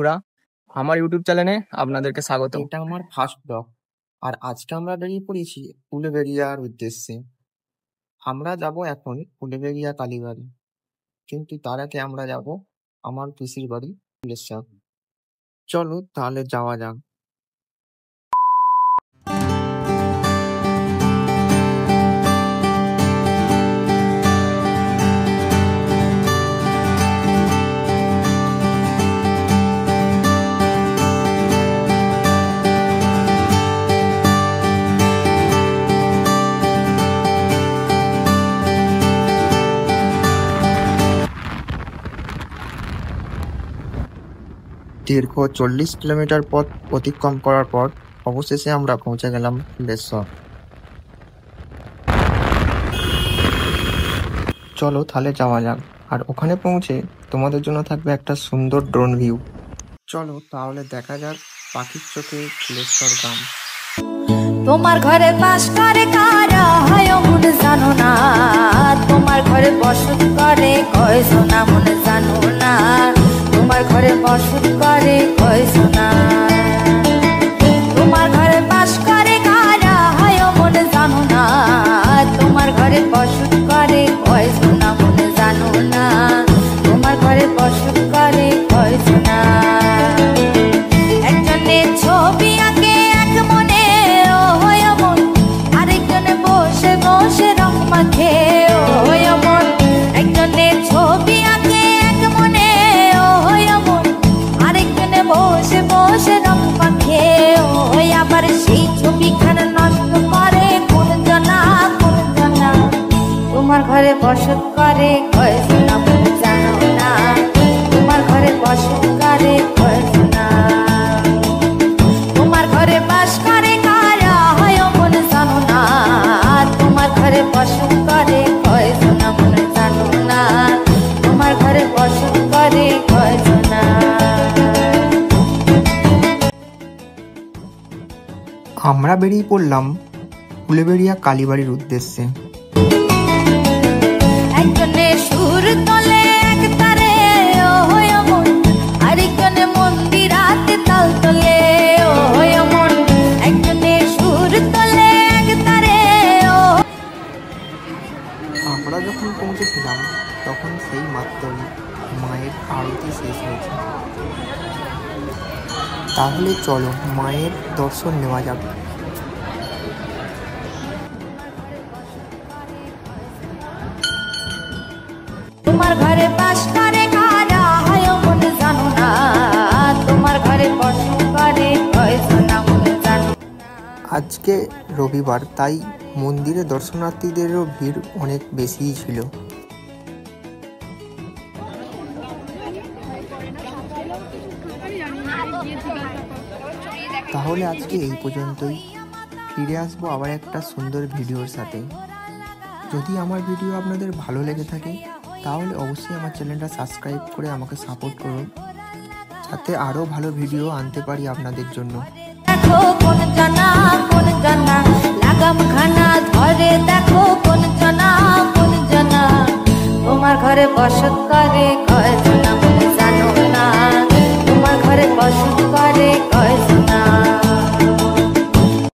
বন্ধুরা, আমার ইউটিউব চ্যানেলে আপনাদেরকে স্বাগত। এটা আমার ফার্স্ট ব্লগ। আর আজকে আমরা বেরিয়ে পড়েছি উলুবেড়িয়ার উদ্দেশ্যে। আমরা যাব এখন উলুবেড়িয়া কালীবাড়ি, কিন্তু তার আগে আমরা যাব আমার পিসির বাড়ি ফুলেশ্বর। চলো তাহলে যাওয়া যাক। দীর্ঘ 40 কিলোমিটার পথ অতিক্রম করার পর অবশেষে আমরা পৌঁছে গেলাম ফুলেশ্বর। চলো তাহলে যাওয়া যাক। আর ওখানে পৌঁছে তোমাদের জন্য থাকবে একটা সুন্দর ড্রোন ভিউ। চলো তাহলে দেখা যাক পাখির চোখে ফুলেশ্বর গ্রাম। তোমার ঘরে বাস করে কারা হয় মন জানো না, তোমার ঘরে বসত করে কয় সোনা মন জানো না, তোমার ঘরে বসত করে কয় সোনা। তোমার ঘরে বাস করে কারা হয় মন জানো না, তোমার ঘরে বসত করে কয় সোনা মন জানো না, তোমার ঘরে বসত করে কয় সোনা। একজনে ছবি আঁকে এক মনে হয় মন, আরেকজনে বসে বসে রং মাখে হয় মন। একজনে ছবি আঁকে এক মনে হয় মন, আরেকজনে বসে বসে রং মাখে হয়। আবার সেই ছবিখানা নষ্ট করে কোন জনা কোন জনা। তোমার ঘরে বসত করে কয় সোনা মন জানো না, তোমার ঘরে বসত করে কয় সোনা। তোমার ঘরে বাস করে কারা হয় মন জানো না, তোমার ঘরে বসত করে কয় সোনা মন জানো না, তোমার ঘরে বসত করে কয় সোনা। আমরা বেরিয়ে পড়লাম উলুবেড়িয়া কালীবাড়ির উদ্দেশ্যে। একজনে সুর তোলে এক তারে হয় মন, আরেকজনে মন্দিরাতে তাল তোলে হয় মন। একজনে সুর তোলে এক তারে। আমরা যখন পৌঁছেছিলাম তখন সেই মাত্রই মায়ের আরতি শেষ হয়েছে। তাহলে চলো মায়ের দর্শন নেওয়া যাক। তোমার ঘরে বাস করে কারা হয় মন জানো না, তোমার ঘরে বসত করে কয় সোনা মন জানো না। আজকে রবিবার, তাই মন্দিরে দর্শনার্থীদেরও ভিড় অনেক বেশিই ছিল। তাহলে আজকে এই পর্যন্তই। ফিরে আসবো আবার একটা সুন্দর ভিডিওর সাথে। যদি আমার ভিডিও আপনাদের ভালো লেগে থাকে তাহলে অবশ্যই আমার চ্যানেলটা সাবস্ক্রাইব করে আমাকে সাপোর্ট করুন, যাতে আরও ভালো ভিডিও আনতে পারি আপনাদের জন্য। দেখো কোন জানা লাগাম খানা ধরে, দেখো কোন জানা তোমার ঘরে বসত করে